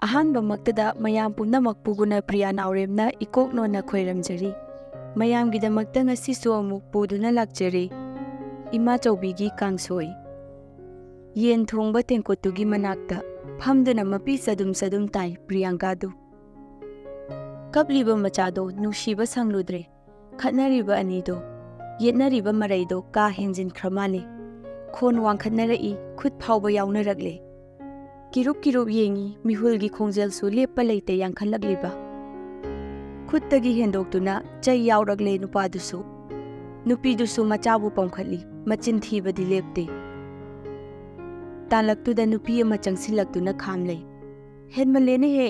ꯑꯍꯥꯟꯕꯃꯛꯇꯗ ꯃꯌꯥꯝ ꯄꯨꯝꯅꯃꯛꯄꯨ ꯒꯨꯅꯄ꯭ꯔꯤꯌꯥ ꯅꯥꯎꯔꯦꯝꯅ ꯏꯀꯣꯛꯅꯣꯟꯅ ꯈꯣꯏꯔꯝꯖꯔꯤ꯫ ꯃꯌꯥꯝꯒꯤꯗꯃꯛꯇ ꯉꯁꯤꯁꯨ ꯑꯃꯨꯛ ꯄꯨꯗꯨꯅ ꯂꯥꯛꯆꯔꯤ ꯏꯃꯥꯆꯧꯕꯤꯒꯤ ꯀꯥꯡꯁꯣꯏ꯫ ꯌꯦꯟ ꯊꯣꯡꯕ ꯇꯦꯡꯀꯣꯠꯇꯨꯒꯤ ꯃꯅꯥꯛꯇ ꯐꯝꯗꯨꯅ ꯃꯄꯤ ꯆꯗꯨꯝ ꯆꯗꯨꯝ ꯇꯥꯏ ꯄ꯭ꯔꯤꯌꯥꯡꯀꯥꯗꯨ꯫ ꯀꯞꯂꯤꯕ ꯃꯆꯥꯗꯣ ꯅꯨꯡꯁꯤꯕ ꯁꯪꯂꯨꯗ꯭ꯔꯦ꯫ ꯈꯠꯅꯔꯤꯕ ꯑꯅꯤꯗꯣ, ꯌꯦꯠꯅꯔꯤꯕ ꯃꯔꯩꯗꯣ ꯀꯥ ꯍꯦꯟꯖꯤꯟꯈ꯭ꯔ ꯃꯥꯜꯂꯦ꯫ ꯈꯣꯟ ꯋꯥꯡꯈꯠꯅꯔꯛꯏ, ꯈꯨꯠ ꯐꯥꯎꯕ ꯌꯥꯎꯅꯔꯛꯂꯦ꯫ ꯀꯤꯔꯨꯞ ꯀꯤꯔꯨꯞ ꯌꯦꯡꯏ, ꯃꯤꯍꯨꯜꯒꯤ ꯈꯣꯡꯖꯦꯜꯁꯨ ꯂꯦꯞꯄ ꯂꯩꯇꯦ ꯌꯥꯡꯈꯠꯂꯛꯂꯤꯕ꯫ ꯈꯨꯠꯇꯒꯤ ꯍꯦꯟꯗꯣꯛꯇꯨꯅ ꯆꯩ ꯌꯥꯎꯔꯛꯂꯦ ꯅꯨꯄꯥꯗꯨꯁꯨ꯫ ꯅꯨꯄꯤꯗꯨꯁꯨ ꯃꯆꯥꯕꯨ ꯄꯝꯈꯠꯂꯤ, ꯃꯆꯤꯟ ꯊꯤꯕꯗꯤ ꯂꯦꯞꯇꯦ꯫ ꯇꯥꯟꯂꯛꯇꯨꯗ ꯅꯨꯄꯤ ꯑꯃ ꯆꯪꯁꯤꯜꯂꯛꯇꯨꯅ ꯈꯥꯝꯂꯩ꯫ "ꯍꯦꯟꯃꯜꯂꯦꯅꯦꯍꯦ,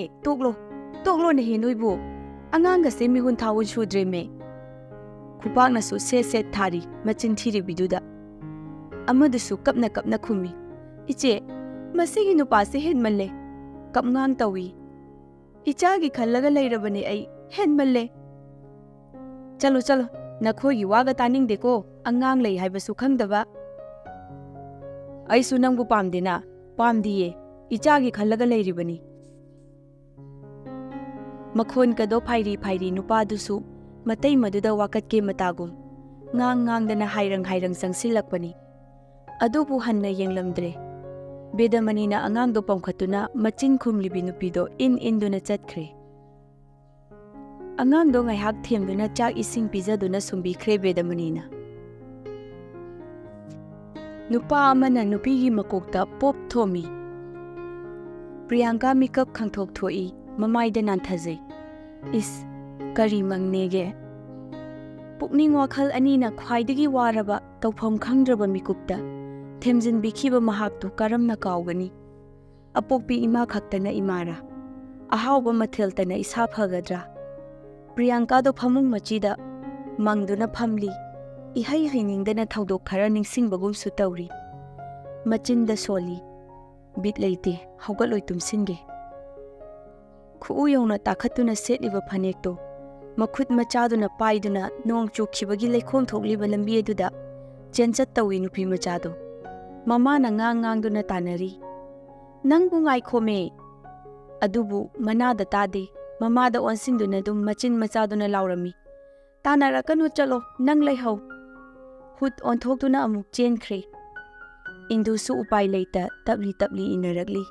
ꯇꯣꯛꯂꯣꯅꯦꯍꯦ ꯅꯣꯏꯕꯨ, ꯑꯉꯥꯡꯒꯁꯦ ꯃꯤꯍꯨꯟ ꯊꯥꯍꯨꯟ ꯁꯨꯗ꯭ꯔꯦꯃꯦ"꯫ ꯈꯨꯄꯥꯛꯅꯁꯨ ꯁꯦꯠ ꯁꯦꯠ ꯊꯥꯔꯤ ꯃꯆꯤꯟ ꯊꯤꯔꯤꯕꯤꯗꯨꯗ꯫ ꯑꯃꯗꯨꯁꯨ ꯀꯞꯅ ꯀꯞꯅ ꯈꯨꯝꯃꯤ, "ꯏꯆꯦ, ꯃꯁꯤꯒꯤ ꯅꯨꯄꯥꯁꯦ ꯍꯦꯟꯃꯜꯂꯦ"꯫ ꯀꯞꯉꯥꯡ ꯇꯧꯏ, "ꯏꯆꯥꯒꯤ ꯈꯜꯂꯒ ꯂꯩꯔꯕꯅꯦ ꯑꯩ, ꯍꯦꯟꯃꯜꯂꯦ"꯫ "ꯆꯠꯂꯣ ꯆꯠꯂꯣ, ꯅꯈꯣꯏꯒꯤ ꯋꯥꯒ ꯇꯥꯅꯤꯡꯗꯦꯀꯣ, ꯑꯉꯥꯡ ꯂꯩ ꯍꯥꯏꯕꯁꯨ ꯈꯪꯗꯕ"꯫ "ꯑꯩꯁꯨ ꯅꯪꯕꯨ ꯄꯥꯝꯗꯦꯅ"꯫ "ꯄꯥꯝꯗꯤꯌꯦ, ꯏꯆꯥꯒꯤ ꯈꯜꯂꯒ ꯂꯩꯔꯤꯕꯅꯤ"꯫ ꯃꯈꯣꯟꯀꯗꯣ ꯐꯥꯏꯔꯤ ꯐꯥꯏꯔꯤ ꯅꯨꯄꯥꯗꯨꯁꯨ ꯃꯇꯩ ꯃꯗꯨꯗ ꯋꯥꯀꯠꯀꯦ ꯃꯇꯥꯒꯨꯝ ꯉꯥꯡꯗꯅ ꯍꯥꯏꯔꯪ ꯍꯥꯏꯔꯪ ꯆꯪꯁꯤꯜꯂꯛꯄꯅꯤ꯫ ꯑꯗꯨꯕꯨ ꯍꯟꯅ ꯌꯦꯡꯂꯝꯗ꯭ꯔꯦ꯫ ꯕꯦꯗꯃꯅꯤꯅ ꯑꯉꯥꯡꯗꯣ ꯄꯝꯈꯠꯇꯨꯅ ꯃꯆꯤꯟ ꯈꯨꯝꯂꯤꯕꯤ ꯅꯨꯄꯤꯗꯣ ꯏꯟꯗꯨꯅ ꯆꯠꯈ꯭ꯔꯦ꯫ ꯑꯉꯥꯡꯗꯣ ꯉꯥꯏꯍꯥꯛ ꯊꯦꯝꯗꯨꯅ ꯆꯥꯛ ꯏꯁꯤꯡ ꯄꯤꯖꯗꯨꯅ ꯁꯨꯝꯕꯤꯈ꯭ꯔꯦ ꯕꯦꯗꯃꯅꯤꯅ꯫ ꯅꯨꯄꯥ ꯑꯃꯅ ꯅꯨꯄꯤꯒꯤ ꯃꯀꯣꯛꯇ ꯄꯣꯞ ꯊꯣꯝꯃꯤ꯫ ꯄ꯭ꯔꯤꯌꯥꯡꯀꯥ ꯃꯤꯀꯞ ꯈꯪꯊꯣꯛ ꯊꯣꯛꯏ, ꯃꯃꯥꯏꯗ ꯅꯥꯟꯊꯖꯩ꯫ ꯏꯁ, ꯀꯔꯤ ꯃꯪꯅꯦꯒꯦ? ꯄꯨꯛꯅꯤꯡ ꯋꯥꯈꯜ ꯑꯅꯤꯅ ꯈ꯭ꯋꯥꯏꯗꯒꯤ ꯋꯥꯔꯕ, ꯇꯧꯐꯝ ꯈꯪꯗ꯭ꯔꯕ ꯃꯤꯀꯨꯞꯇ ꯊꯦꯝꯖꯤꯟꯕꯤꯈꯤꯕ ꯃꯍꯥꯛꯇꯨ ꯀꯔꯝꯅ ꯀꯥꯎꯒꯅꯤ? ꯑꯄꯣꯛꯄꯤ ꯏꯃꯥ ꯈꯛꯇꯅ ꯏꯃꯥꯔꯥ? ꯑꯍꯥꯎꯕ ꯃꯊꯦꯜꯇꯅ ꯏꯁꯥ ꯐꯒꯗ꯭ꯔꯥ? ꯄ꯭ꯔꯤꯌꯥꯡꯀꯥꯗꯣ ꯐꯃꯨꯡ ꯃꯆꯤꯗ ꯃꯪꯗꯨꯅ ꯐꯝꯂꯤ, ꯏꯍꯩ ꯍꯩꯅꯤꯡꯗꯅ ꯊꯧꯗꯣꯛ ꯈꯔ ꯅꯤꯡꯁꯤꯡꯕꯒꯨꯝꯁꯨ ꯇꯧꯔꯤ꯫ ꯃꯆꯤꯟꯗ ꯁꯣꯜꯂꯤ, "ꯕꯤꯠ ꯂꯩꯇꯦ, ꯍꯧꯒꯠꯂꯣꯏ ꯇꯨꯝꯁꯤꯟꯒꯦ"꯫ ꯈꯨꯎ ꯌꯧꯅ ꯇꯥꯈꯠꯇꯨꯅ ꯁꯦꯠꯂꯤꯕ ꯐꯅꯦꯛꯇꯣ ꯃꯈꯨꯠ ꯃꯆꯥꯗꯨꯅ ꯄꯥꯏꯗꯨꯅ ꯅꯣꯡ ꯆꯨꯈꯤꯕꯒꯤ ꯂꯩꯈꯣꯝ ꯊꯣꯛꯂꯤꯕ ꯂꯝꯕꯤ ꯑꯗꯨꯗ ꯆꯦꯟꯆꯠ ꯇꯧꯏ ꯅꯨꯄꯤ ꯃꯆꯥꯗꯣ꯫ ꯃꯃꯥꯅ ꯉꯥꯡꯗꯨꯅ ꯇꯥꯟꯅꯔꯤ, "ꯅꯪꯕꯨ ꯉꯥꯏꯈꯣꯃꯦ"꯫ ꯑꯗꯨꯕꯨ ꯃꯅꯥꯗ ꯇꯥꯗꯦ꯫ ꯃꯃꯥꯗ ꯑꯣꯟꯁꯤꯟꯗꯨꯅ ꯑꯗꯨꯝ ꯃꯆꯤꯟ ꯃꯆꯥꯗꯨꯅ ꯂꯥꯎꯔꯝꯃꯤ, "ꯇꯥꯟꯅꯔꯛꯀꯅꯨ, ꯆꯠꯂꯣ, ꯅꯪ ꯂꯩꯍꯧ"꯫ ꯍꯨꯠ ꯑꯣꯟꯊꯣꯛꯇꯨꯅ ꯑꯃꯨꯛ ꯆꯦꯟꯈ꯭ꯔꯦ꯫ ꯏꯟꯗꯨꯁꯨ ꯎꯄꯥꯏ ꯂꯩꯇ ꯇꯞꯂꯤ ꯇꯞꯂꯤ ꯏꯟꯅꯔꯛꯂꯤ꯫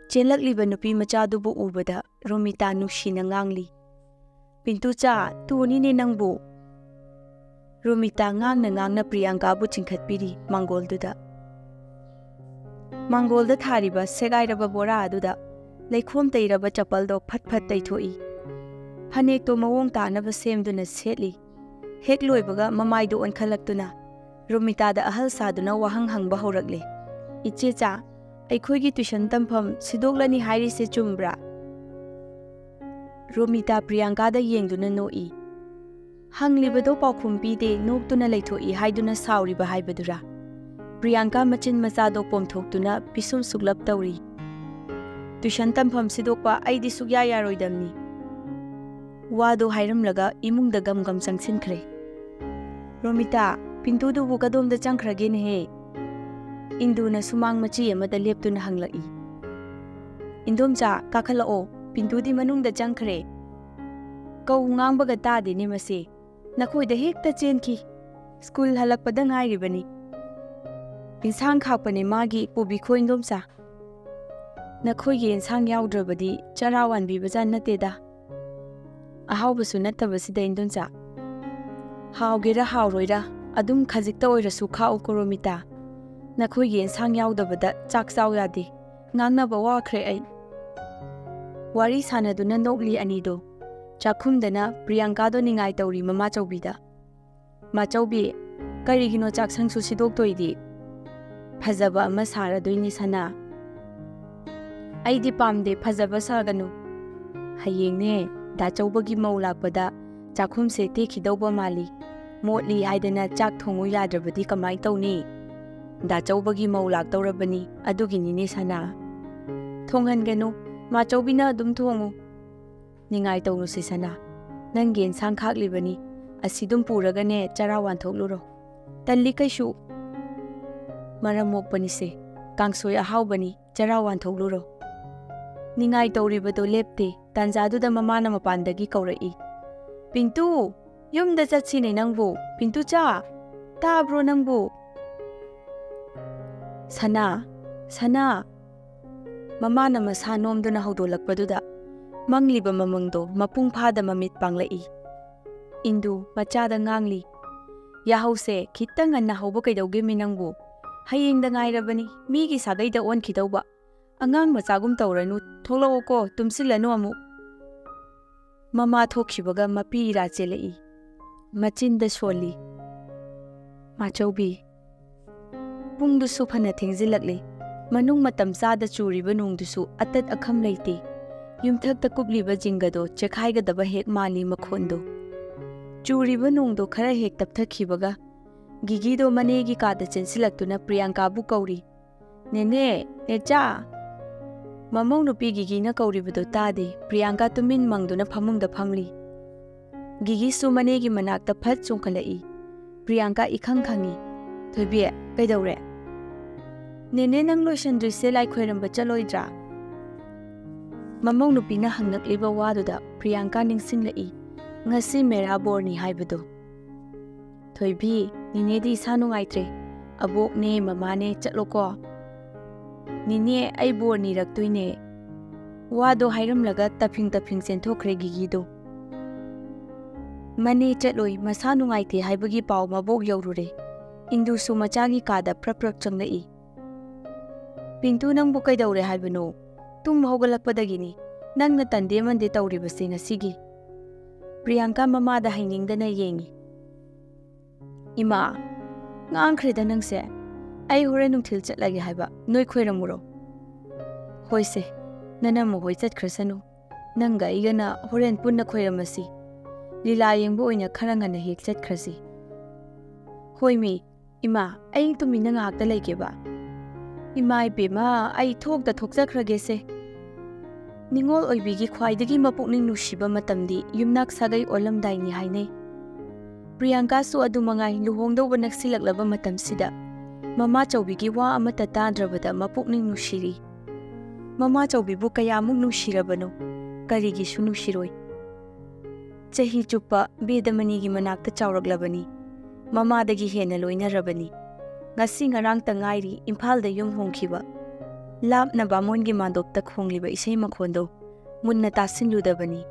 ꯆꯦꯜꯂꯛꯂꯤꯕ ꯅꯨꯄꯤ ꯃꯆꯥꯗꯨꯕꯨ ꯎꯕꯗ ꯔꯣꯃꯤꯇꯥ ꯅꯨꯡꯁꯤꯅ ꯉꯥꯡꯂꯤ, "ꯄꯤꯟꯇꯨꯆꯥ, ꯇꯣꯅꯤꯅꯦ ꯅꯪꯕꯨ"꯫ ꯔꯣꯃꯤꯇꯥ ꯉꯥꯡꯅ ꯄ꯭ꯔꯤꯌꯥꯡꯀꯥꯕꯨ ꯆꯤꯡꯈꯠꯄꯤꯔꯤ ꯃꯥꯡꯒꯣꯜꯗꯨꯗ꯫ ꯃꯥꯡꯒꯣꯜꯗ ꯊꯥꯔꯤꯕ ꯁꯦꯒꯥꯏꯔꯕ ꯕꯣꯔꯥ ꯑꯗꯨꯗ ꯂꯩꯈꯣꯝ ꯇꯩꯔꯕ ꯆꯄꯜꯗꯣ ꯐꯠ ꯐꯠ ꯇꯩꯊꯣꯛꯏ꯫ ꯐꯅꯦꯛꯇꯣ ꯃꯑꯣꯡ ꯇꯥꯅꯕ ꯁꯦꯝꯗꯨꯅ ꯁꯦꯠꯂꯤ꯫ ꯍꯦꯛ ꯂꯣꯏꯕꯒ ꯃꯃꯥꯏꯗꯨ ꯑꯣꯟꯈꯠꯂꯛꯇꯨꯅ ꯔꯣꯃꯤꯇꯥꯗ ꯑꯍꯜ ꯁꯥꯗꯨꯅ ꯋꯥꯍꯪ ꯍꯪꯕ ꯍꯧꯔꯛꯂꯦ, "ꯏꯆꯦꯆꯥ, ꯑꯩꯈꯣꯏꯒꯤ ꯇ꯭ꯌꯨꯁꯟ ꯇꯝꯐꯝ ꯁꯤꯗꯣꯛꯂꯅꯤ ꯍꯥꯏꯔꯤꯁꯦ ꯆꯨꯝꯕ꯭ꯔꯥ"? ꯔꯣꯃꯤꯇꯥ ꯄ꯭ꯔꯤꯌꯥꯡꯀꯥꯗ ꯌꯦꯡꯗꯨꯅ ꯅꯣꯛꯏ꯫ "ꯍꯪꯂꯤꯕꯗꯣ ꯄꯥꯎꯈꯨꯝ ꯄꯤꯗꯦ, ꯅꯣꯛꯇꯨꯅ ꯂꯩꯊꯣꯛꯏ ꯍꯥꯏꯗꯨꯅ ꯁꯥꯎꯔꯤꯕ ꯍꯥꯏꯕꯗꯨꯔꯥ"? ꯄ꯭ꯔꯤꯌꯥꯡꯀꯥ ꯃꯆꯤꯟ ꯃꯆꯥꯗꯣ ꯄꯣꯝꯊꯣꯛꯇꯨꯅ ꯄꯤꯁꯨꯝ ꯁꯨꯛꯂꯞ ꯇꯧꯔꯤ꯫ "ꯇ꯭ꯌꯨꯁꯟ ꯇꯝꯐꯝ ꯁꯤꯗꯣꯛꯄ ꯑꯩꯗꯤ ꯁꯨꯛꯌꯥ ꯌꯥꯔꯣꯏꯗꯝꯅꯤ"꯫ ꯋꯥꯗꯣ ꯍꯥꯏꯔꯝꯂꯒ ꯏꯃꯨꯡꯗ ꯒꯝ ꯒꯝ ꯆꯪꯁꯤꯟꯈ꯭ꯔꯦ꯫ "ꯔꯣꯃꯤꯇꯥ, ꯄꯤꯟꯇꯨꯗꯨꯕꯨ ꯀꯗꯣꯝꯗ ꯆꯪꯈ꯭ꯔꯒꯦꯅꯦꯍꯦ"? ꯏꯟꯗꯨꯅ ꯁꯨꯃꯥꯡ ꯃꯆꯤ ꯑꯃꯗ ꯂꯦꯞꯇꯨꯅ ꯍꯪꯂꯛꯏ꯫ "ꯏꯟꯗꯣꯝꯆꯥ, ꯀꯥꯈꯠꯂꯛꯑꯣ, ꯄꯤꯟꯇꯨꯗꯤ ꯃꯅꯨꯡꯗ ꯆꯪꯈ꯭ꯔꯦ"꯫ ꯀꯧ ꯉꯥꯡꯕꯒ ꯇꯥꯗꯦꯅꯦ ꯃꯁꯤ, ꯅꯈꯣꯏꯗ ꯍꯦꯛꯇ ꯆꯦꯟꯈꯤ, ꯁ꯭ꯀꯨꯜ ꯍꯜꯂꯛꯄꯗ ꯉꯥꯏꯔꯤꯕꯅꯤ"꯫ "ꯏꯟꯁꯥꯡ ꯈꯥꯛꯄꯅꯦ ꯃꯥꯒꯤ, ꯄꯨꯕꯤꯈꯣ ꯏꯟꯗꯣꯝꯆꯥ"꯫ "ꯅꯈꯣꯏꯒꯤ ꯏꯟꯁꯥꯡ ꯌꯥꯎꯗ꯭ꯔꯕꯗꯤ ꯆꯔꯥ ꯋꯥꯟꯕꯤꯕꯖꯥꯠ ꯅꯠꯇꯦꯗ"꯫ "ꯑꯍꯥꯎꯕꯁꯨ ꯅꯠꯇꯕꯁꯤꯗ ꯏꯟꯗꯣꯝꯆꯥ"꯫ "ꯍꯥꯎꯒꯦꯔꯥ ꯍꯥꯎꯔꯣꯏꯔꯥ, ꯑꯗꯨꯝ ꯈꯖꯤꯛꯇ ꯑꯣꯏꯔꯁꯨ ꯈꯥꯛꯎꯀꯣ ꯔꯣꯃꯤꯇꯥ, ꯅꯈꯣꯏꯒꯤ ꯏꯟꯁꯥꯡ ꯌꯥꯎꯗꯕꯗ ꯆꯥꯛ ꯆꯥꯎ ꯌꯥꯗꯦ, ꯉꯥꯡꯅꯕ ꯋꯥꯈ꯭ꯔꯦ ꯑꯩ"꯫ ꯋꯥꯔꯤ ꯁꯥꯟꯅꯗꯨꯅ ꯅꯣꯛꯂꯤ ꯑꯅꯤꯗꯣ꯫ ꯆꯥꯛꯈꯨꯝꯗꯅ ꯄ꯭ꯔꯤꯌꯥꯡꯀꯥꯗꯣ ꯅꯤꯡꯉꯥꯏ ꯇꯧꯔꯤ ꯃꯃꯥꯆꯧꯕꯤꯗ꯫ "ꯃꯥꯆꯧꯕꯤ, ꯀꯔꯤꯒꯤꯅꯣ ꯆꯥꯛꯁꯪꯁꯨ ꯁꯤꯗꯣꯛꯇꯣꯏꯗꯤ? ꯐꯖꯕ ꯑꯃ ꯁꯥꯔꯗꯣꯏꯅꯤ ꯁꯅꯥ"꯫ "ꯑꯩꯗꯤ ꯄꯥꯝꯗꯦ, ꯐꯖꯕ ꯁꯥꯒꯅꯨ. ꯍꯌꯦꯡꯅꯦ, ꯗꯥꯆꯧꯕꯒꯤ ꯃꯧ ꯂꯥꯛꯄꯗ ꯆꯥꯛꯈꯨꯝꯁꯦ ꯇꯦꯛꯈꯤꯗꯧꯕ ꯃꯥꯜꯂꯤ. ꯃꯣꯠꯂꯤ ꯍꯥꯏꯗꯅ ꯆꯥꯛ ꯊꯣꯡꯉꯨ ꯌꯥꯗ꯭ꯔꯕꯗꯤ ꯀꯃꯥꯏ ꯇꯧꯅꯤ? ꯗꯥꯆꯧꯕꯒꯤ ꯃꯧ ꯂꯥꯛꯇꯧꯔꯕꯅꯤ, ꯑꯗꯨꯒꯤꯅꯤꯅꯦ ꯁꯅꯥ". "ꯊꯣꯡꯍꯟꯒꯅꯨ, ꯃꯥꯆꯧꯕꯤꯅ ꯑꯗꯨꯝ ꯊꯣꯡꯉꯨ". "ꯅꯤꯡꯉꯥꯏ ꯇꯧꯔꯨꯁꯤ ꯁꯅꯥ, ꯅꯪꯒꯤ ꯏꯟꯁꯥꯡ ꯈꯥꯛꯂꯤꯕꯅꯤ, ꯑꯁꯤꯗꯨꯝ ꯄꯨꯔꯒꯅꯦ ꯆꯔꯥ ꯋꯥꯟꯊꯣꯛꯂꯨꯔꯣ". "ꯇꯜꯂꯤ ꯀꯩꯁꯨ". "ꯃꯔꯝ ꯃꯣꯛꯄꯅꯤꯁꯦ, Kangsoi ahaubani, chara wanthoglu. Ningai tauribado lepte, tanjaduda mamana mapandagi kaurai. Pintu, yumda chatsine nangbu, pintu cha, tabro nangbu. Sana, mamana masa nomduna haudolakpaduda, mangliba mamangdo mapung phada mamit panglai. Indu machada ngangli. Yahause kitang anna hauba kaidauge minangbu. Hayingda ngairabani, migi sagaida on kidauba. Angang machagum tauranu, tholao ko tumsilanu amu. Mama thokhibaga mapi ira chelai. Machinda soli. Machaubi. Pungdusu phana thengzilakle. Manung matam sada churiba nungdusu atat akham leite. Yumthakta kubliba jingado chekhaigadaba hek mali makhondo. Churiba nungdo khara hek tapthakibaga. Gigido manegi kada chensilaktuna Priyanka bu kauri. Nene, necha. Mamong nupi Gigi na kauribado tade, Priyanka tumin mangduna phamungda phamli. Gigi su manegi manakta phat chungkalai. Priyanka ikhang khangi. Thoibe, kaidaure. Nene nang loisandrise lai khoiramba chaloidra. Mamong nupi na hangnakliba waduda Priyanka ningsinglai. Ngasi mera borni haibado. Thoibi, nine di isa nungaitre. Abok ne mamane chatloko. Nine ay borni raktuine. Wado hairamlaga taping senthokre Gigido. Mane chatloi masa nungaite haibagi pao mabok yaurure. Indu su machagi kada praprak changlai. Pintu nang bukay daure haibano. Tung mahogalakpadagini. Nang natande mande tauribasi ngasigi. Priyanka mamada hainingdana yengi. Ima, ngaangkreda nangse. Ay hore nungthil chatlagi haiba. Noi khoiramuro. Hoise, nanamu hoi chatkrasanu. Nanga igana horen punna khoiramasi. Lila yengbu oina kharangana hek chatkrasi. Hoi mi, ima, ay tumina ngakta laikeba. Ima ipema ay thokda thokchakragese. Ningol oibigi khwaidagi mapukning nushiba matamdi yumnak sagai olamdaini hainai. Priyanka su adumangai luhongdauba naksilaklaba matamsida. Mama chaubigi wa amata tadrabada mapukning nushiri. Mama chaubibu kayamuk nushirabano. Karigi su nushiroi. Chahi chupa bedamanigi manakta chauraglabani. Mama dagi hena loinarabani. Ngasi ngarang tangairi Imphalda yum hongkhiba. Lapna bamongi mandopta khongliba isai makhondo. Munna tasinludabani.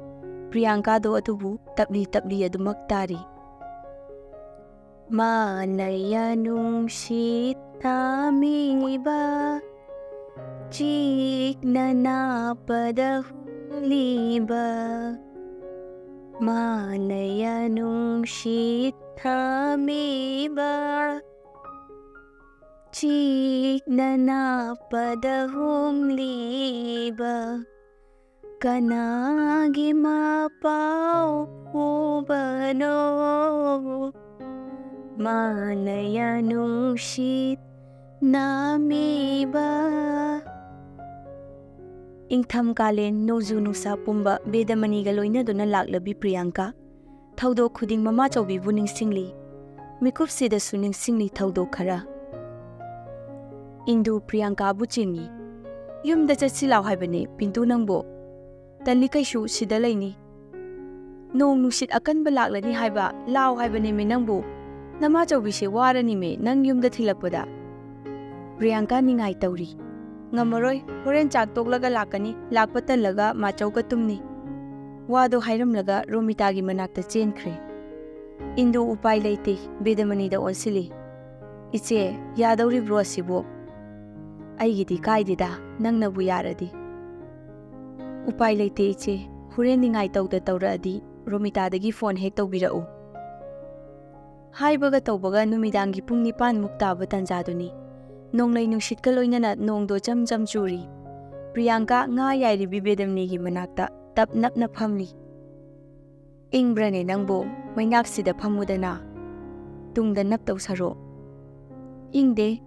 Priyanka do atubu tapli adumak tari. Manaya nungshita miba. Chikna napada huliba. Manaya nungshita miba. Chikna napada huliba. Kanagi mapau pubano. Manaya nungshit namiba. Ingtham kalen noju nusa pumba bedamaniga loinaduna laklabi Priyanka. Thaudo khuding mama chaubibu ningsingli. Mikupsida su ningsingli thaudo khara. Indu Priyanka bu chingi. Yumda chatsilaw haibane pintu nangbo. Tali kaishu sida laini. Nong nusit akanba laklani haiba law haibane me nangbo. Nama chaubise warani me nang yumda thilakpada. Priyanka ningai tauri. Ngamaroi horen chak toklaga lakani lakpatalaga machauka tumni. Wado hairamlaga Romitagi manakta chenkre. Indu upai leite bedamanida onsili. Iche yadauri bro asibo. Aigidi kaidida nangnabu yaradi. Upai leite iche horen ningai tauda tauradi Romitadagi phone hek taubirau. Haibaga taubaga numidangi pung 9 muktaba tanjaduni. Nonglai nungsitka loinana nongdo cham churi. Priyanka nga yairibi bedamnigi manakta tap napna phamli. Ingbrane nangbo mainaksida phamudana. Tungda naptau saro. Ingde.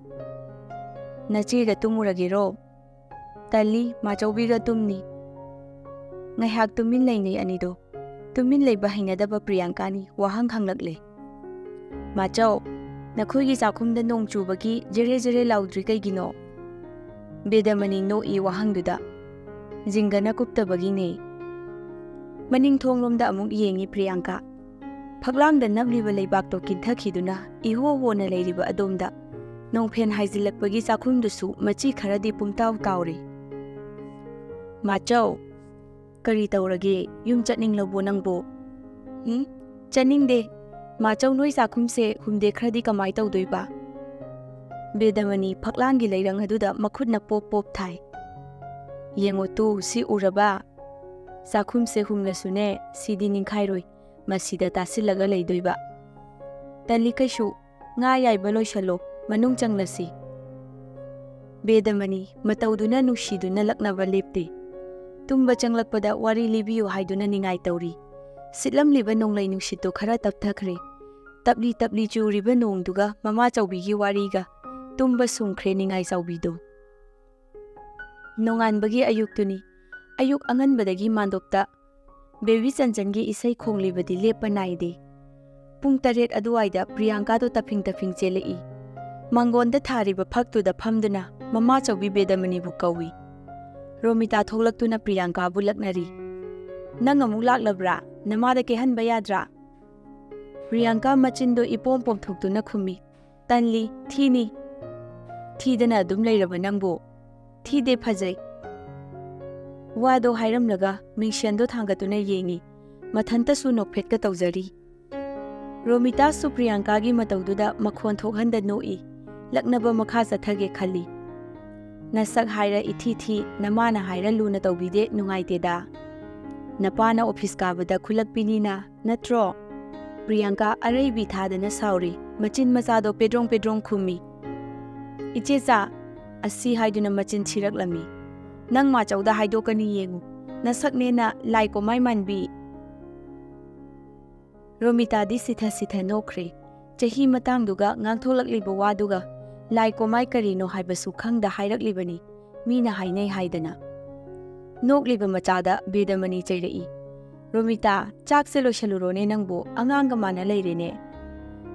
Nachira tumuragiro. Tali machaubiga tumni. Ngayhak tumin lainay anido. Tumin lay bahinadaba Priyankani wahang hanglakle. Machau, nakhoigi chakhumda nong chubagi jere laudri kaigino. Bedamani no'i wahangduda. Jingana kuptabagine. Maning thonglomda amuk yengi Priyanka. Phaglamda nabliba leibakto kinthakiduna iho-hona leiriba adomda. Nongphen haizilakpagi chakhumdusu machi kharadi pumtaw tawri. Machau, kari tawrage yum chatninglabo nangbo. Chaningde. Machau noi chakhumse humde kharadi kamai tawdoiba. Bedamani phaglangi leirang aduda makhutna pop thai. Yengo tu si uraba. Chakhumse humlasune sidi ningkhairoi masida tasilaga leidoiba. Tali kaishu nga yaiba loishalo manung changlasi. Bedamani matawduna nushiduna laknaba lepte. Tumba changlakpada wari libiyo haiduna ningai tawri. Sitlam liba nonglai nushito khara tapthakre. Tapli churiba nongduga mama chawbigi wariga. Tumba sungkre ningai chawbido. Nonganbagi ayuktuni. Ayuk anganbadagi mandopta. Baby Chanchangi isai khonglibadi lepa naide. Pung 8 aduwaida Priyanka do taping chelei. Mangonda thariba phaktuda phamduna mama chawbi Bedamani bu kawi. Romita tholaktuna Priyanka bu laknari. Nang amuk laklabra namada kehanba yadra. Priyanka machindo ipom thuktuna khumi. Tanli thini. Thidana adum leiraba nangbo. Thide phajai. Wado hairamlaga mingshendo thangatuna yengi. Mathanta su nokphetka tawjari. Romita su Priyanka gi matawduda makhon thokhanda noi. Laknaba makha chathage khali. Nasak haira ithi namana haira luna tawbide nungaiteda. Napana office kabada khulakpinina natro. Priyanka araibi thadana sauri. Machin machado pedrong khumi. Ichecha asi haiduna machin chiraklami. Nang machawda haidokani yengu. Nasakne na laiko mai manbi. Romita di sitha nokre. Chahi matangduga ngangtholakliba waduga. Laiko mai karino haibasu khangda hailaklibani. Mina hainai haidana. Nokliba machada Bedamani chairei. Romita chakse loishalurone nangbo anganga mana leirene.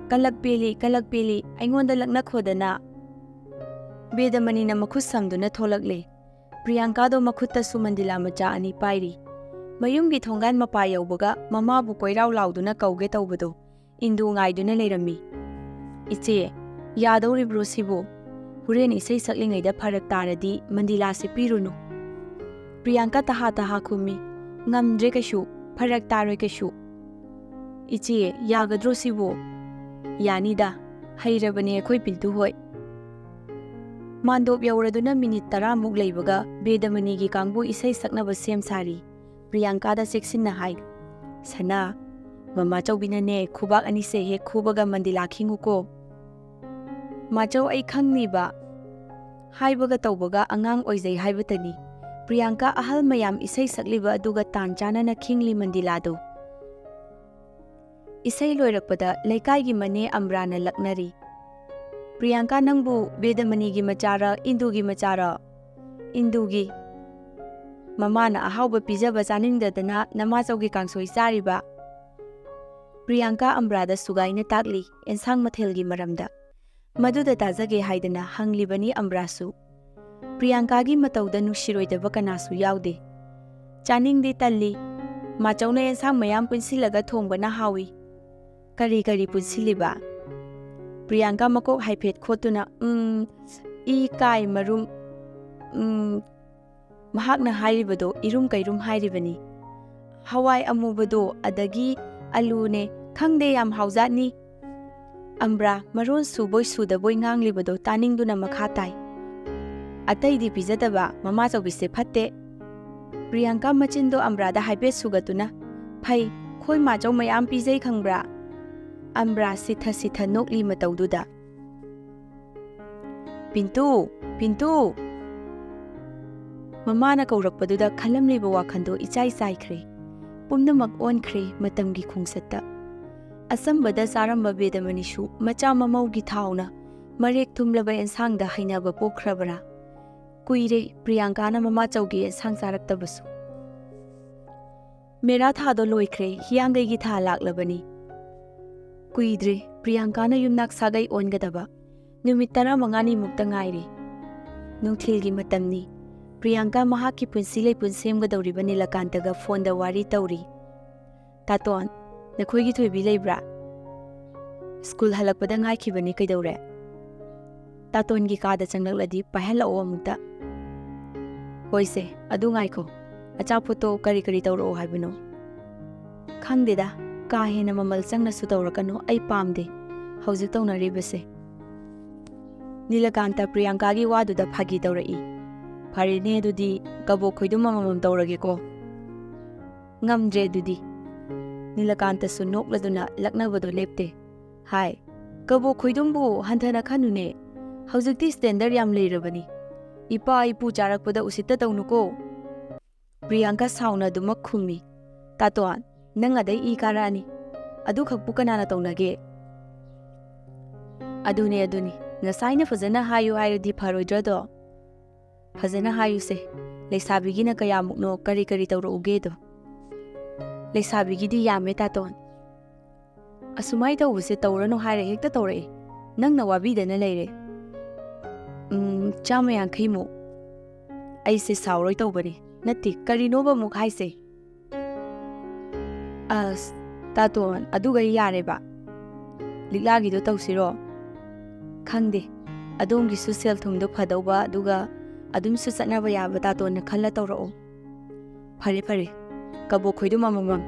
Kalakpeli aingonda lakna khodana. Bedamani na makhut samduna tholakle. Priyanka do makhutta sumandila macha ani pairi. Mayumgi thongan mapa yaubaga mama bu koiraw lauduna kauge tawbado. Indu ngaiduna leirami. Iche, yadawri brosibo. Huren isai saklingaida pharak taradi mandila se pirunu. Priyanka taha khumi. Ngamdre kashu, pharak taroi kashu. Iche, yagadro sibo. Yanida, hairabane khoi piltu hoi. Mandop yauraduna minute 10 muk leibaga Bedamani gi kangbu isai saknaba sem sari. Priyanka da seksinna hai. Sana, mama chawbina ne khubak ani se he khubaga mandila khinguko. Machaw ai khangni ba. Haibaga tawbaga angang oizai haibatani. Priyanka ahal mayam isai sakliba aduga tanchana na khingli mandilado. Isai loirakpada laikai gi mane amrana laknari. Priyanka nangbu Bedamani gi machara Indu gi machara. Indu gi. Mama na ahawba pijaba chaningdadana Emachoubigi Kangsoi chariba. Priyanka ambrada sugaina takli ensang mathel gi maramda. Maduda tajage haidana hanglibani ambrasu. Priyanka gi matawda nushiroidaba kanasu yaude. Chaningde talli. Machawna ensang mayam punsilaga thongbana hawi. Kari punsiliba. Priyanka makok haipet khotuna I kai marum mahakna hairibado irum kairum hairibani. Hawai amubado adagi alune khangde yam hauzatni. Ambra maron suboi sudaboi nganglibado taningduna makhatai. Atai di pijataba mama chawbise phatte. Priyanka machindo ambrada haipet sugatuna. Phai khoi machaw mayam pijai khangbra. Ambra sitha nokli matawduda. Pintu. Mama na kaurakpaduda khalamliba wakhando ichai khre. Pumnamak onkhre matamgi khungsatta. Asambada saramba Bedamani shu macha mamawgi thauna. Marek thumlaba ensangda hainaba pokhrabara. Kuire Priyanka na mama chawgi ensang saraktabasu. Mera thado loikre hiyangai gi tha laklabani. Kuidre Priyanka na yumnak sagai ongadaba. Numit 15 mukta ngairi. Nungthilgi matamni. Priyanka mahaki punsi leipun semgadawriba Nilakantaga phoneda wari tawri. Taton, nakhoigi thoibi leibra? School halakpada ngaikhibani kaidawre? Tatongi kada changlakladi pahalao amukta. Hoise, adu ngaikho. Achapoto kari tawro haibano. Khangdeda, ka hena mamal changna su tawrakano ai pamde. Hauzik tawnaribase. Nilakanta Priyanka gi waduda phagi tawrai. Pharine dudi kabo khoidum mamam tawrage ko. Ngamdre dudi. Nilakanta su nokladuna laknabado lepte. Hai, kabo khoidumbu hanthana khanune. Hauzikti standard yam leirabani. Ipa ipu charakpada usitta tawnuko. Priyanka sauna dumak khumi. Tatoan, nang adai I karani. Adu khakpu kanana tawnage. Aduni. Ngasaina fazana hayu hairudi pharoidrado. Fazana hayu se. Leisabigina kayamukno kari tawro ugedo. Leisabigidi yame taton. Asumai tawbuse tawrano haire hekta tawre. Nang nawabidana leire. Chama yankhimu. Aise sauroi tawbani. Natti karinoba muk haise. Taton aduga yareba. Liklagido tawsiro. Khangde. Adongi su sel thumdo phadauba aduga adum su chatnaba yaba taton khalla tawrao. Phare. Kabo khoidu mamam.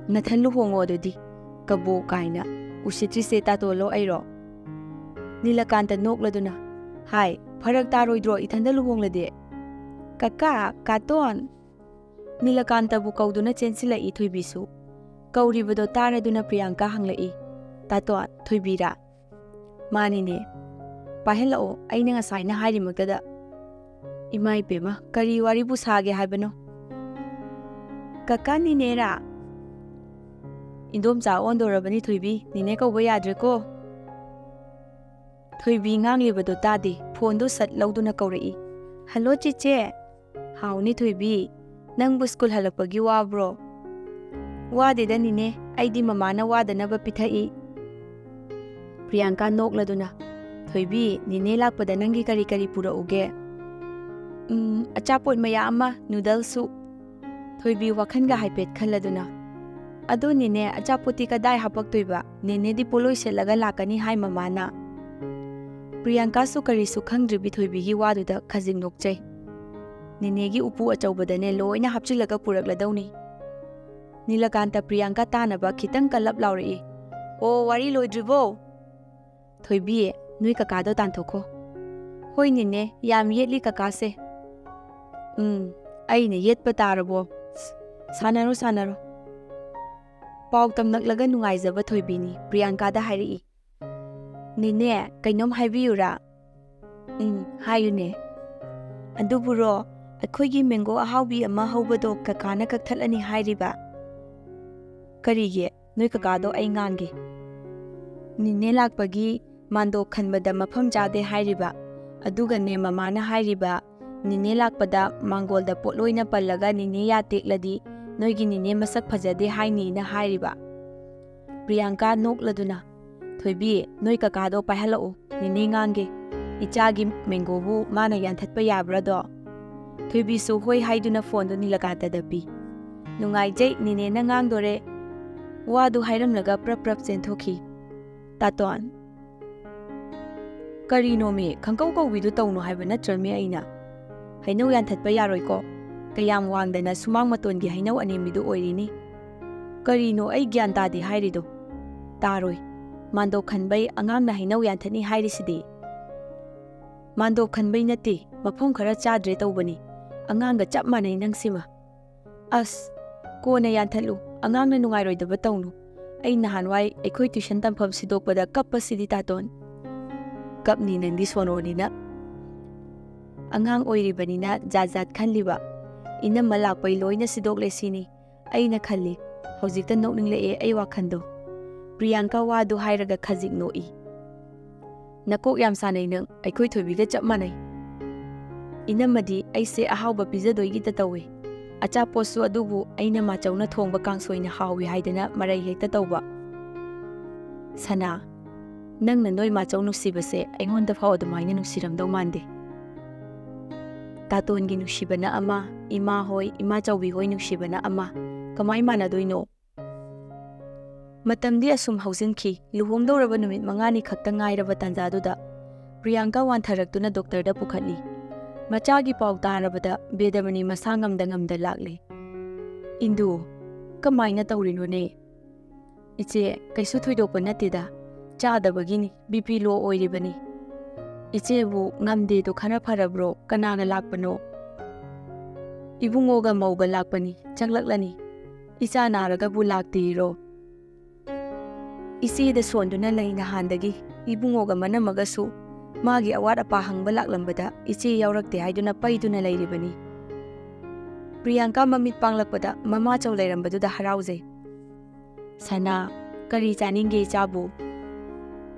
Nathan luhongo adudi. Kabo kaina. Usitri se tatolo airo. Nilakanta nokladuna. Hai, pharak taroidro ithanda luhonglade. Kaka, katon. Nilakanta bu kauduna chensila I thoibisu. Kauribado taraduna Priyanka hanglai. Taton, thoibira. Manine. Pahelao, aina ngasaina hairimagdada. Imai pema, kari waribu sage haibano. Kaka ninera. Indom cha ondorabani thoibi, nine kauba yadreko. Thoibi nganglibado tadi, phondo sat lauduna kaurai. Hello chiche. Hauni thoibi. Nangbu school halakpagi wabro. Wadeda nine, aidi mamana wadanaba pithai. Priyanka nokladuna. Thoibi, nine lakpada nangi kari pura uge. Achapot maya ama noodle soup. Thoibi wakhanga haipet khaladuna. Ado nine achapoti kadai hapak toiba. Nine di poloi selaga lakani hai mamana. Priyanka su kari su khangdribi thoibi gi waduda khajing nokchai. Ninegi upu achaubadane loina hapchilaga purakladawni. Nilakanta Priyanka tanaba khitang kalap laurai. O wari loidribo. Thoibi, nui kakado tanthoko. Hoi nine, yam yetli kakase. Aine yetpa tarabo. Sanaro. Pau tamnaklaga nungaizaba thoibini Priyanka da hairi. Nine, kainom haibiyura. Hayune. Aduburo, akhoigi mango ahaubi ama haubado kakana kakthalani hairiba. Karige, nui kakado ai ngange. Nine lakpagi mando khanbada mafam jade hairiba. Aduga ne mamana hairiba. Nine lakpada mangolda potloina pallaga nine ya tekladi noigi nine masak phajade haini na hairiba. Priyanka nokladuna. Thoibi, noi kakado pahalao, nine ngange. Ichagi mangobu mana yanthatpa yabrado. Thoibi su hoi haiduna fondo Nilakanta dapi. Nungai jai nine na ngangdore. Wadu hairamlaga prap chenthoki. Taton. Karino me khangkau kaubidu tawno haiba natrame aina. Hainau yanthatpa yaroiko. Kayam wangdana sumang matongi hainau anemidu oirini. Karino ai gyan tadi hairido. Taroi. Mando khanbai angang na hainau yanthani hairisidi. Mando khanbai nati mafam khara chadre tawbani. Angang ga chap manai nangsima. Kona yanthalu angang na nungairoidaba tawnu. Ai nahanwai aikhoi tuition tampham sidokpada kappa sidi taton. Kapni nangdi sononi na. Angang oiribani na jat khanliba. Ina malakpai loina sidokle sini. Ai na khalli. Haujikta nokningle ai wakhando. Priyanka wadu hairaga khajik noi. Nakok yam sanai nang aikhoi thoibiga chap manai. Inamadi aise ahauba pijadoigi ta tawe. Achaposu adubu aina machawna thongba kangsoina hawi haidana marai hekta tawba. Sana ꯅꯪꯅ ꯅꯣꯏ ꯃꯥꯆꯧ ꯅꯨꯡꯁꯤꯕꯁꯦ ꯑꯩꯉꯣꯟꯗ ꯐꯥꯎ ꯑꯗꯨꯃꯥꯏꯅ ꯅꯨꯡꯁꯤꯔꯝꯗꯧ ꯃꯥꯟꯗꯦ꯫ ꯇꯥꯇꯣꯟꯒꯤ ꯅꯨꯡꯁꯤꯕꯅ ꯑꯃ, ꯏꯃꯥ ꯍꯣꯏ, ꯏꯃꯥꯆꯧꯕꯤ ꯍꯣꯏ ꯅꯨꯡꯁꯤꯕꯅ ꯑꯃ, ꯀꯃꯥꯏ ꯃꯥꯟꯅꯗꯣꯏꯅꯣ? ꯃꯇꯝꯗꯤ ꯑꯁꯨꯝ ꯍꯧꯖꯤꯟꯈꯤ꯫ ꯂꯨꯍꯣꯡꯗꯧꯔꯕ ꯅꯨꯃꯤꯠ 5ꯅꯤ ꯈꯛꯇ ꯉꯥꯏꯔꯕ ꯇꯥꯟꯖꯥꯗꯨꯗ ꯄ꯭ꯔꯤꯌꯥꯡꯀꯥ ꯋꯥꯟꯊꯔꯛꯇꯨꯅ ꯗꯣꯛꯇꯔꯗ ꯄꯨꯈꯠꯂꯤ꯫ ꯃꯆꯥꯒꯤ ꯄꯥꯎ ꯇꯥꯔꯕꯗ ꯕꯦꯗꯃꯅꯤ ꯃꯁꯥ ꯉꯝꯗ ꯂꯥꯛꯂꯦ꯫ "ꯏꯟꯗꯨ, ꯀꯃꯥꯏꯅ ꯇꯧꯔꯤꯅꯣꯅꯦ?" "ꯏꯆꯦ, ꯀꯩꯁꯨ ꯊꯣꯏꯗꯣꯛꯄ ꯅꯠꯇꯦꯗ, ꯆꯥꯗꯕꯒꯤꯅꯤ, BP ꯂꯣ ꯑꯣꯏꯔꯤꯕꯅꯤ." "ꯏꯆꯦꯕꯨ ꯉꯝꯗꯦꯗꯣ ꯈꯔ ꯐꯔꯕ꯭ꯔꯣ? ꯀꯅꯥꯅ ꯂꯥꯛꯄꯅꯣ?" "ꯏꯕꯨꯡꯉꯣꯒ ꯃꯧꯒ ꯂꯥꯛꯄꯅꯤ, ꯆꯪꯂꯛꯂꯅꯤ." "ꯏꯆꯥ ꯅꯥꯔꯒꯕꯨ ꯂꯥꯛꯇꯦꯔꯣ?" "ꯏꯆꯦꯗ ꯁꯣꯟꯗꯨꯅ ꯂꯩ ꯅꯍꯥꯟꯗꯒꯤ, ꯏꯕꯨꯡꯉꯣꯒ ꯃꯅꯝꯃꯒꯁꯨ ꯃꯥꯒꯤ ꯑꯋꯥꯠ ꯑꯄꯥ ꯍꯪꯕ ꯂꯥꯛꯂꯝꯕꯗ ꯏꯆꯦ ꯌꯥꯎꯔꯛꯇꯦ ꯍꯥꯏꯗꯨꯅ ꯄꯩꯗꯨꯅ ꯂꯩꯔꯤꯕꯅꯤ." ꯄ꯭ꯔꯤꯌꯥꯡꯀꯥ ꯃꯃꯤꯠ ꯄꯥꯡꯂꯛꯄꯗ ꯃꯃꯥꯆꯧ ꯂꯩꯔꯝꯕꯗꯨꯗ ꯍꯔꯥꯎꯖꯩ꯫ "ꯁꯅꯥ, ꯀꯔꯤ ꯆꯥꯅꯤꯡꯒꯦ ꯏꯆꯥꯕꯨ?"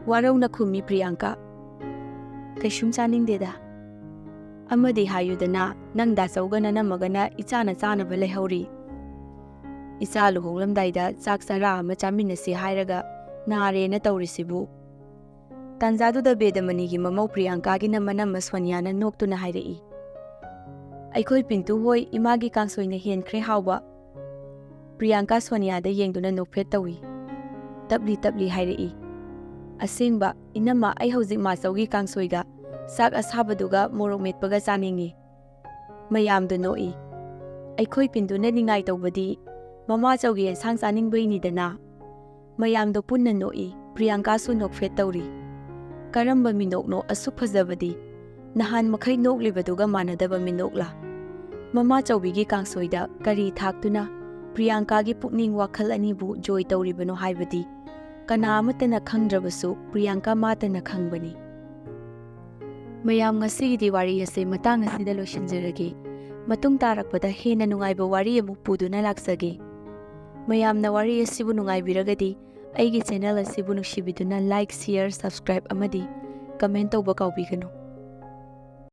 ꯋꯥꯔꯧꯅ ꯈꯨꯝꯃꯤ ꯄ꯭ꯔꯤꯌꯥꯡꯀꯥ꯫ "ꯀꯩꯁꯨꯝ ꯆꯥꯅꯤꯡꯗꯦꯗ." "ꯑꯃꯗꯤ ꯍꯥꯏꯌꯨꯗꯅ, ꯅꯪ ꯗꯥꯆꯧꯒ ꯅꯅꯝꯃꯒꯅ ꯏꯆꯥꯅ ꯆꯥꯅꯕ ꯂꯩꯍꯧꯔꯤ." "ꯏꯆꯥ ꯂꯨꯍꯣꯡꯂꯝꯗꯥꯏꯗ ꯆꯥꯛ ꯆꯔꯥ ꯑꯃ ꯆꯥꯃꯤꯟꯅꯁꯤ ꯍꯥꯏꯔꯒ ꯅꯥꯔꯦꯅ ꯇꯧꯔꯤꯁꯤꯕꯨ." ꯇꯥꯟꯖꯥꯗꯨꯗ ꯕꯦꯗꯃꯅꯤꯒꯤ ꯃꯃꯧ ꯄ꯭ꯔꯤꯌꯥꯡꯀꯥꯒꯤꯅ ꯃꯅꯝꯃ ꯁꯣꯅꯤꯌꯥꯅ ꯅꯣꯛꯇꯨꯅ ꯍꯥꯏꯔꯛꯏ꯫ "ꯑꯩꯈꯣꯏ ꯄꯤꯟꯇꯨ ꯍꯣꯏ ꯏꯃꯥꯒꯤ ꯀꯥꯡꯁꯣꯏꯅ ꯍꯦꯟꯈ꯭ꯔꯦ ꯍꯥꯎꯕ." ꯄ꯭ꯔꯤꯌꯥꯡꯀꯥ ꯁꯣꯅꯤꯌꯥꯗ ꯌꯦꯡꯗꯨꯅ ꯅꯣꯛꯐꯦꯠ ꯇꯧꯏ꯫ ꯇꯞꯂꯤ ꯍꯥꯏꯔꯛꯏ꯫ "ꯑꯁꯦꯡꯕ, ꯏꯅꯝꯃ, ꯑꯩ ꯍꯧꯖꯤꯛ ꯃꯥꯆꯧꯒꯤ ꯀꯥꯡꯁꯣꯏꯒ ꯆꯥꯛ ꯑꯁꯥꯕꯗꯨꯒ ꯃꯣꯔꯣꯛ ꯃꯦꯠꯄꯒ ꯆꯥꯅꯤꯡꯉꯤ." ꯃꯌꯥꯝꯗꯨ ꯅꯣꯛꯏ꯫ "ꯑꯩꯈꯣꯏ ꯄꯤꯟꯇꯨꯅ ꯅꯤꯡꯉꯥꯏ ꯇꯧꯕꯗꯤ ꯃꯃꯥꯆꯧꯒꯤ ꯌꯦꯟꯁꯥꯡ ꯆꯥꯅꯤꯡꯕꯩꯅꯤꯗꯅ." ꯃꯌꯥꯝꯗꯣ ꯄꯨꯟꯅ ꯅꯣꯛꯏ꯫ ꯄ꯭ꯔꯤꯌꯥꯡꯀꯥꯁꯨ ꯅꯣꯛꯐꯦꯠ ꯇꯧꯔꯤ꯫ ꯀꯔꯝꯕ ꯃꯤꯅꯣꯛꯅꯣ ꯑꯁꯨꯛ ꯐꯖꯕꯗꯤ? ꯅꯍꯥꯟ ꯃꯈꯩ ꯅꯣꯛꯂꯤꯕꯗꯨꯒ ꯃꯥꯟꯅꯗꯕ ꯃꯤꯅꯣꯛꯂꯥ? ꯃꯃꯥꯆꯧꯕꯤꯒꯤ ꯀꯥꯡꯁꯣꯏꯗ ꯀꯔꯤ ꯊꯥꯛꯇꯨꯅ ꯄ꯭ꯔꯤꯌꯥꯡꯀꯥꯒꯤ ꯄꯨꯛꯅꯤꯡ ꯋꯥꯈꯜ ꯑꯅꯤꯕꯨ ꯖꯣꯏ ꯇꯧꯔꯤꯕꯅꯣ ꯍꯥꯏꯕꯗꯤ ꯀꯅꯥ ꯑꯃꯠꯇꯅ ꯈꯪꯗ꯭ꯔꯕꯁꯨ ꯄ꯭ꯔꯤꯌꯥꯡꯀꯥ ꯃꯥꯇꯅ ꯈꯪꯕꯅꯤ꯫ ꯃꯌꯥꯝ, ꯉꯁꯤꯒꯤꯗꯤ ꯋꯥꯔꯤ ꯑꯁꯤ ꯃꯇꯥꯡ ꯑꯁꯤꯗ ꯂꯣꯏꯁꯤꯟꯖꯔꯒꯦ꯫ ꯃꯇꯨꯡ ꯇꯥꯔꯛꯄꯗ ꯍꯦꯟꯅ ꯅꯨꯡꯉꯥꯏꯕ ꯋꯥꯔꯤ ꯑꯃꯨꯛ ꯄꯨꯗꯨꯅ ꯂꯥꯛꯆꯒꯦ꯫ ꯃꯌꯥꯝꯅ ꯋꯥꯔꯤ ꯑꯁꯤꯕꯨ ꯅꯨꯡꯉꯥꯏꯕꯤꯔꯒꯗꯤ ꯑꯩꯒꯤ ꯆꯦꯅꯦꯜ ꯑꯁꯤꯕꯨ ꯅꯨꯡꯁꯤꯕꯤꯗꯨꯅ ꯂꯥꯏꯛ, ꯁꯤꯌꯔ, ꯁꯕꯁꯀ꯭ꯔꯥꯏꯕ ꯑꯃꯗꯤ ꯀꯃꯦꯟ ꯇꯧꯕ ꯀꯥꯎꯕꯤꯒꯅꯨ꯫